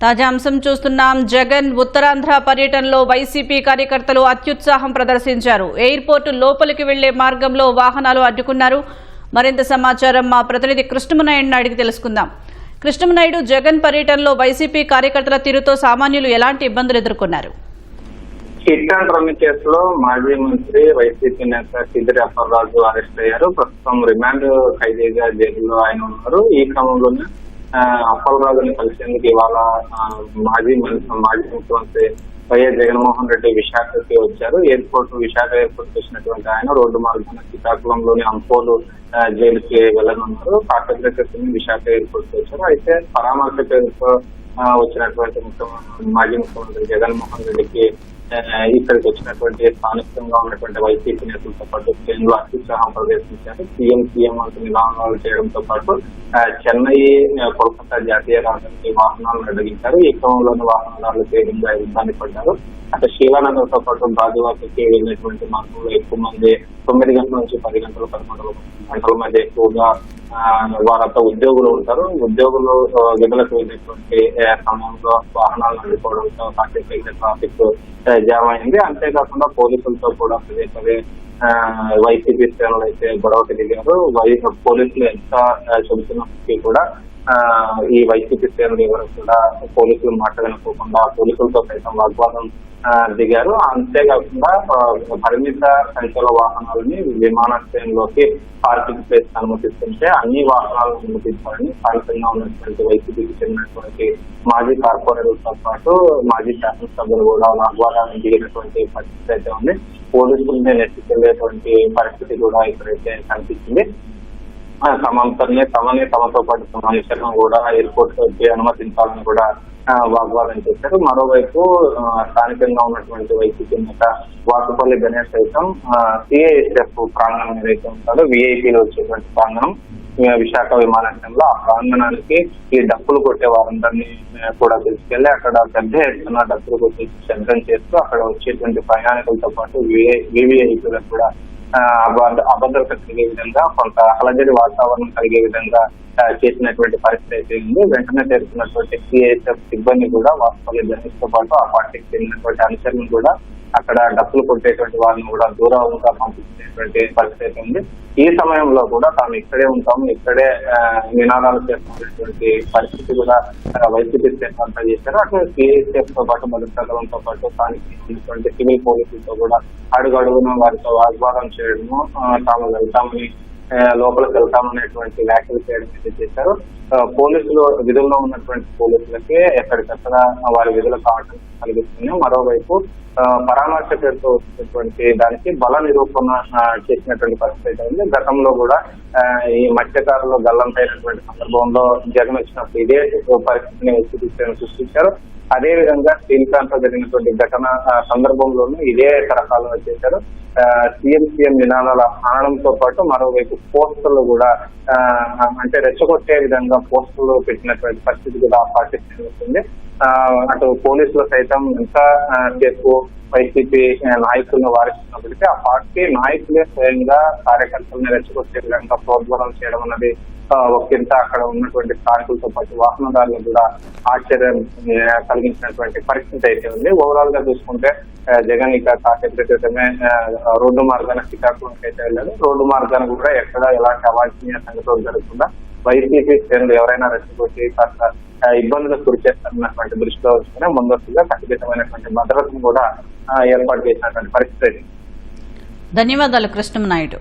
తాజా అంశం చూస్తున్నాం. జగన్ ఉత్తరాంధ్ర పర్యటనలో వైసీపీ కార్యకర్తలు అత్యుత్సాహం ప్రదర్శించారు. ఎయిర్పోర్టు లోపలికి వెళ్లే మార్గంలో వాహనాలు అడ్డుకున్నారు. మరింత సమాచారం మా ప్రతినిధి కృష్ణమనాయుడిని అడిగి తెలుసుకుందాం. కృష్ణమనాయుడు, జగన్ పర్యటనలో వైసీపీ కార్యకర్తల తీరుతో సామాన్యులు ఎలాంటి ఇబ్బందులు ఎదుర్కొన్నారు? హిట్ అండ్ రన్ కేసులో మాజీ మంత్రి వైసీపీ నేత సిద్దిరి అప్పలరాజు అరెస్ట్ అయ్యారు. ప్రస్తుతం రిమాండ్ ఖైదీగా జైలులో ఆయన ఉన్నారు. ఈ క్రమంలోనే అప్పలరాజుని కలిసేందుకు ఇవాళ మాజీ ముఖ్యమంత్రి వైఎస్ జగన్మోహన్ రెడ్డి విశాఖకి వచ్చారు. విశాఖ ఎయిర్పోర్ట్ వచ్చినటువంటి ఆయన రోడ్డు మార్గాన శ్రీకాకుళంలోని అంపోలు జైలుకి వెళ్లనున్నారు. కాకపోతే విశాఖ ఎయిర్పోర్ట్ వచ్చారు. అయితే పరామర్శ పేరుతో వచ్చినటువంటి మాజీ ముఖ్యమంత్రి జగన్మోహన్ రెడ్డికి ఇక్కడికి వచ్చినటువంటి స్థానికంగా ఉన్నటువంటి వైసీపీ నేతలతో పాటు కేంద్రంలో అత్యుత్సాహం ప్రదర్శించారు. సీఎం అంటూ నినాదాలు చేయడంతో పాటు చెన్నై, కోల్కతా జాతీయ రహదారికి వాహనాలను అడ్డగించారు. ఈ క్రమంలోని వాహనదారులు తీవ్రంగా ఇబ్బంది పడ్డారు. అటు శివానందతో పాటు బాజువాకి వెళ్ళినటువంటి మార్గంలో ఎక్కువ మంది 9 గంటల నుంచి 10 గంటల 11 గంటల మధ్య ఎక్కువగా వారంతా ఉద్యోగులు ఉంటారు. ఉద్యోగులు విధులకు వెళ్ళేటువంటి సమయంలో వాహనాలను అడ్డుకోవడంతో కాసేపు ట్రాఫిక్ జామ్ అయింది. అంతేకాకుండా పోలీసులతో కూడా పదే వైసీపీ శ్రేణులు అయితే గొడవకి దిగారు. పోలీసులు ఎంత చెబుతున్నప్పటికీ కూడా ఈ వైసీపీ శ్రేణులు ఎవరు కూడా పోలీసులు మాట వినుకోకుండా పోలీసులతో సైతం వాగ్వాదం దిగారు. అంతేకాకుండా పరిమిత సంఖ్యలో వాహనాలని విమానాశ్రయంలోకి పార్కింగ్ ప్లేస్ అనుమతిస్తుంటే అన్ని వాహనాలను అనుమతించాలని స్థానికంగా ఉన్నటువంటి వైసీపీకి చెందినటువంటి మాజీ కార్పొరేటర్లతో పాటు మాజీ శాసనసభ్యులు కూడా వాగ్వాదానికి దిగినటువంటి పరిస్థితి అయితే ఉంది. పోలీసులనే నెట్టుకెళ్లేటువంటి పరిస్థితి కూడా ఇక్కడైతే కనిపిస్తుంది. తమతో పాటు మనుషులను కూడా ఎయిర్పోర్ట్ వచ్చి అనుమతించాలని కూడా వాగ్వాదం చేశారు. మరోవైపు స్థానికంగా ఉన్నటువంటి వైసీపీ నేత వాసుపల్లి గణేష్ సైతం సిఐఎస్ఎఫ్ ప్రాంగణం ఏదైతే ఉంటుందో విఐపీలో వచ్చేటువంటి ప్రాంగణం విశాఖ విమానాశ్రయంలో ఆ ప్రాంగణానికి ఈ డప్పులు కొట్టే వారందరినీ కూడా తీసుకెళ్లి అక్కడ పెద్ద ఎత్తున డప్పులు కొట్టి శబ్దం చేస్తూ అక్కడ వచ్చేటువంటి ప్రయాణికులతో పాటు వివిఐపీలకు కూడా అభద్రత కలిగే విధంగా కొంత అలజడి వాతావరణం కలిగే విధంగా చేసినటువంటి పరిస్థితి అయితే ఉంది. వెంటనే చేరుకున్నటువంటి సిఐఎస్ఎఫ్ సిబ్బంది కూడా వాసుపల్లి గణేష్ తో పాటు ఆ పార్టీకి చెందినటువంటి అనుచరులను కూడా అక్కడ డప్పులు కొట్టేటువంటి వారిని కూడా దూరంగా పంపించేటువంటి పరిస్థితి అయితే ఉంది. ఈ సమయంలో కూడా తాము ఇక్కడే ఉంటాము, ఇక్కడే నినాదాలు చేస్తున్నటువంటి పరిస్థితి కూడా వైసీపీ స్టేట్ అంతా చేశారు. అటు సిఐఎస్ఎఫ్ తో పాటు భద్రతా దళంతో పాటు స్థానిక సివిల్ పోలీసులతో కూడా అడుగడుగున వారితో వాగ్వాదం చేయడము, తాము వెళ్తామని లోపలికి వెళ్తామనేటువంటి వ్యాఖ్యలు చేయడం అయితే చేశారు. పోలీసులు విధుల్లో ఉన్నటువంటి పోలీసులకే ఎక్కడికక్కడ వారి విధులు కావడం కలిగిస్తుంది. మరోవైపు పరామర్శ పేరుతో వచ్చినటువంటి దానికి బల నిరూపణ చేసినటువంటి పరిస్థితి ఉంది. గతంలో కూడా ఈ మత్స్యకారులు గల్లంతైనటువంటి సందర్భంలో జగన్ వచ్చినప్పుడు ఇదే పరిస్థితిని సృష్టించారు. అదే విధంగా స్టీల్ ప్లాంట్ లో జరిగినటువంటి ఘటన సందర్భంలోనూ ఇదే తరహాలో చేశారు. సీఎం నినాదాల ఆనందంతో పాటు మరోవైపు పోస్టర్లు కూడా అంటే రెచ్చగొట్టే విధంగా పోస్టర్లు పెట్టినటువంటి పరిస్థితి కూడా ఆ పార్టీ చెందుతుంది. అటు పోలీసులు సైతం ఎంత సేపు వైసీపీ నాయకులను వారిస్తున్నప్పటికీ ఆ పార్టీ నాయకులే స్వయంగా కార్యకర్తలను రెచ్చగొట్టే విధంగా ప్రోద్బలం చేయడం అన్నది ఒకంత అక్కడ ఉన్నటువంటి స్థానికులతో పాటు వాహనదారులకు కూడా ఆశ్చర్యం కలిగించినటువంటి పరిస్థితి అయితే ఉంది. ఓవరాల్ గా చూసుకుంటే జగన్ ఇక కాసేపు క్రితమే రోడ్డు మార్గాన శ్రీకాకుళంకి అయితే వెళ్ళారు. రోడ్డు మార్గాన కూడా ఎక్కడ ఎలాంటి అవాంఛనీయ సంగతులు జరగకుండా వైసీపీ శ్రేణులు ఎవరైనా రెచ్చగొట్టి కాస్త ఇబ్బందులకు గురి చేస్తారన్నటువంటి దృష్టిలో వచ్చుకునే ముందస్తుగా ఖచ్చితమైనటువంటి భద్రతను కూడా ఏర్పాటు చేసినటువంటి పరిస్థితి. ధన్యవాదాలు కృష్ణమనాయుడు.